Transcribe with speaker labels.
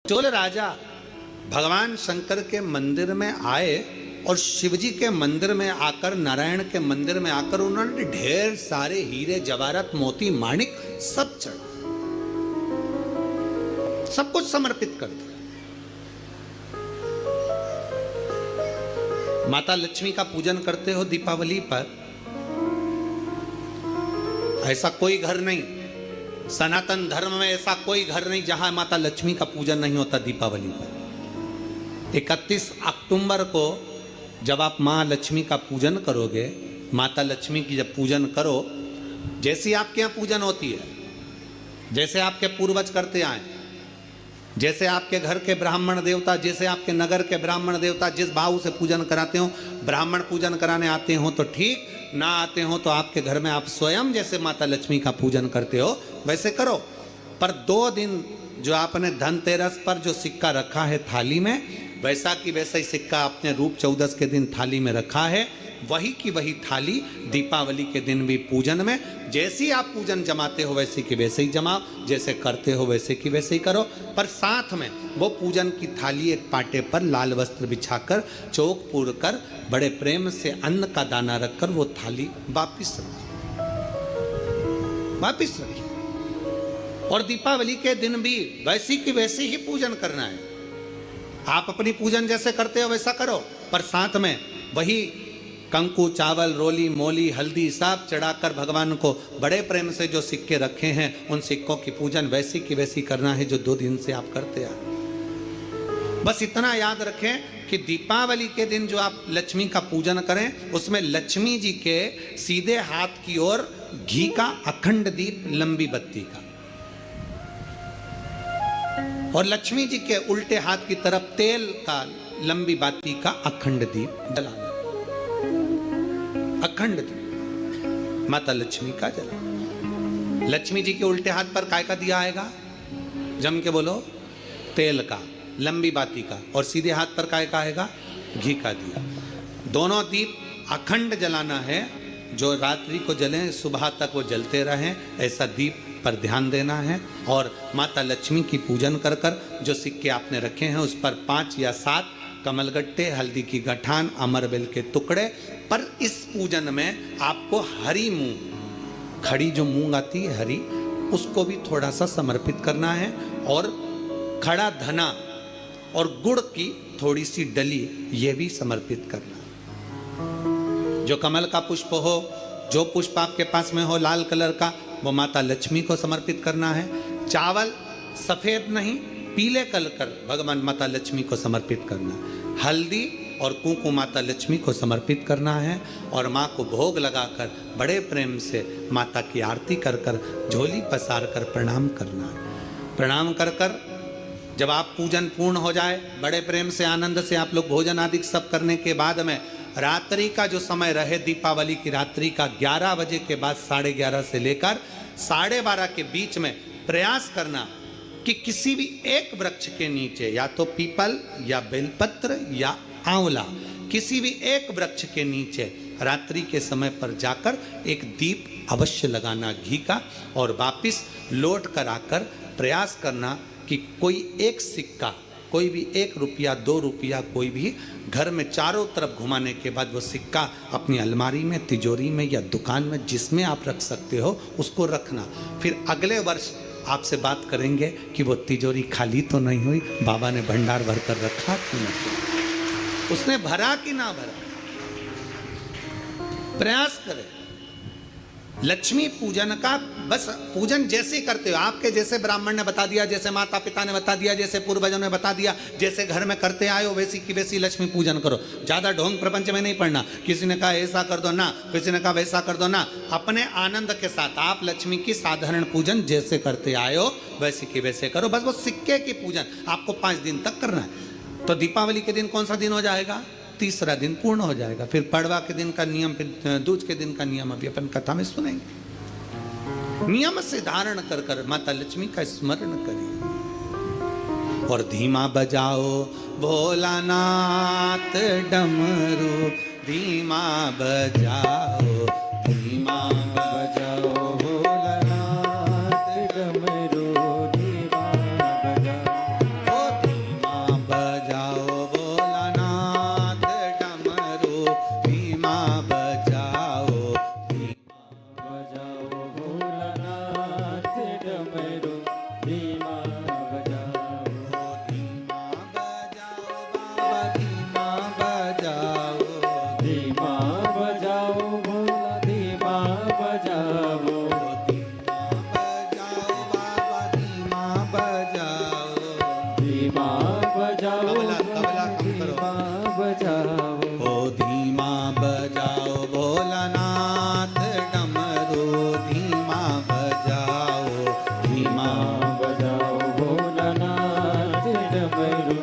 Speaker 1: चोल राजा भगवान शंकर के मंदिर में आए और शिवजी के मंदिर में आकर, नारायण के मंदिर में आकर उन्होंने ढेर सारे हीरे जवाहरात मोती माणिक सब चढ़ा, सब कुछ समर्पित कर दिया। माता लक्ष्मी का पूजन करते हो दीपावली पर, ऐसा कोई घर नहीं, सनातन धर्म में ऐसा कोई घर नहीं जहां माता लक्ष्मी का पूजन नहीं होता दीपावली पर। 31 अक्टूबर को जब आप माँ लक्ष्मी का पूजन करोगे, माता लक्ष्मी की जब पूजन करो, जैसी आपके यहाँ पूजन होती है, जैसे आपके पूर्वज करते आए, जैसे आपके घर के ब्राह्मण देवता, जैसे आपके नगर के ब्राह्मण देवता जिस भाव से पूजन कराते हो, ब्राह्मण पूजन कराने आते हो तो ठीक, ना आते हो तो आपके घर में आप स्वयं जैसे माता लक्ष्मी का पूजन करते हो वैसे करो। पर 2 दिन जो आपने धनतेरस पर जो सिक्का रखा है थाली में, वैसा की वैसा ही सिक्का आपने रूप 14 के दिन थाली में रखा है, वही की वही थाली दीपावली के दिन भी पूजन में जैसी आप पूजन जमाते हो वैसे की वैसे ही जमाओ, जैसे करते हो वैसे की वैसे ही करो। पर साथ में वो पूजन की थाली एक पाटे पर लाल वस्त्र बिछाकर, चौक पूर कर, बड़े प्रेम से अन्न का दाना रखकर वो थाली वापिस रखिए। और दीपावली के दिन भी वैसी की वैसे ही पूजन करना है। आप अपनी पूजन जैसे करते हो वैसा करो, पर साथ में वही कंकु, चावल, रोली, मोली, हल्दी सब चढ़ाकर भगवान को बड़े प्रेम से जो सिक्के रखे हैं उन सिक्कों की पूजन वैसी की वैसी करना है जो 2 दिन से आप करते आ रहे। बस इतना याद रखें कि दीपावली के दिन जो आप लक्ष्मी का पूजन करें, उसमें लक्ष्मी जी के सीधे हाथ की ओर घी का अखंड दीप, लंबी बत्ती का, और लक्ष्मी जी के उल्टे हाथ की तरफ तेल का लंबी बाती का अखंड दीप जलाना, अखंड दीप माता लक्ष्मी का जलाना। लक्ष्मी जी के उल्टे हाथ पर काय का दिया आएगा? जम के बोलो, तेल का, लंबी बाती का, और सीधे हाथ पर काय का आएगा? घी का दिया। दोनों दीप अखंड जलाना है, जो रात्रि को जलें सुबह तक वो जलते रहें, ऐसा दीप पर ध्यान देना है। और माता लक्ष्मी की पूजन कर कर जो सिक्के आपने रखे हैं उस पर 5 या 7 कमलगट्टे, हल्दी की गठान, अमरबेल के टुकड़े। पर इस पूजन में आपको हरी मूंग, खड़ी जो मूंग आती है हरी, उसको भी थोड़ा सा समर्पित करना है, और खड़ा धना और गुड़ की थोड़ी सी डली ये भी समर्पित करना है। जो कमल का पुष्प हो, जो पुष्प आपके पास में हो लाल कलर का, वो माता लक्ष्मी को समर्पित करना है। चावल सफेद नहीं, पीले कलर कर भगवान माता लक्ष्मी को समर्पित करना है। हल्दी और कुंकु माता लक्ष्मी को समर्पित करना है, और माँ को भोग लगाकर बड़े प्रेम से माता की आरती कर कर, झोली पसार कर प्रणाम करना है। प्रणाम कर कर जब आप पूजन पूर्ण हो जाए, बड़े प्रेम से आनंद से आप लोग भोजन आदि सब करने के बाद में रात्रि का जो समय रहे, दीपावली की रात्रि का 11 बजे के बाद 11:30 से लेकर 12:30 के बीच में प्रयास करना कि किसी भी एक वृक्ष के नीचे, या तो पीपल या बेलपत्र या आंवला, किसी भी एक वृक्ष के नीचे रात्रि के समय पर जाकर एक दीप अवश्य लगाना घी का, और वापिस लौट कर आकर प्रयास करना कि कोई एक सिक्का, कोई भी 1 रुपया 2 रुपया, कोई भी घर में चारों तरफ घुमाने के बाद वो सिक्का अपनी अलमारी में, तिजोरी में या दुकान में जिसमें आप रख सकते हो उसको रखना। फिर अगले वर्ष आपसे बात करेंगे कि वो तिजोरी खाली तो नहीं हुई, बाबा ने भंडार भर कर रखा कि नहीं, उसने भरा कि ना भरा। प्रयास करें लक्ष्मी पूजन का, बस पूजन जैसे करते हो, आपके जैसे ब्राह्मण ने बता दिया, जैसे माता पिता ने बता दिया, जैसे पूर्वजों ने बता दिया, जैसे घर में करते आए हो वैसी की वैसी लक्ष्मी पूजन करो। ज़्यादा ढोंग प्रपंच में नहीं पड़ना, किसी ने कहा ऐसा कर दो ना, किसी ने कहा वैसा कर दो ना। अपने आनंद के साथ आप लक्ष्मी की साधारण पूजन जैसे करते आए हो वैसी की वैसे करो। बस वो सिक्के की पूजन आपको 5 दिन तक करना है। तो दीपावली के दिन कौन सा दिन हो जाएगा? 3रा दिन पूर्ण हो जाएगा। फिर पड़वा के दिन का नियम, फिर दूज के दिन का नियम अभी अपन कथा में सुनेंगे। नियम से धारण कर कर माता लक्ष्मी का स्मरण करिए। और धीमा बजाओ भोलानाथ डमरू, धीमा बजाओ, धीमा बजाओ भोलानाथ डमरू, धीमा बजाओ,
Speaker 2: धीमा बजाओ
Speaker 1: तबला तबला कम करो।
Speaker 2: धीमा बजाओ
Speaker 1: ओ धीमा बजाओ भोलानाथ डमरू धीमा बजाओ धीमा
Speaker 2: बजाओ भोलानाथ डमरू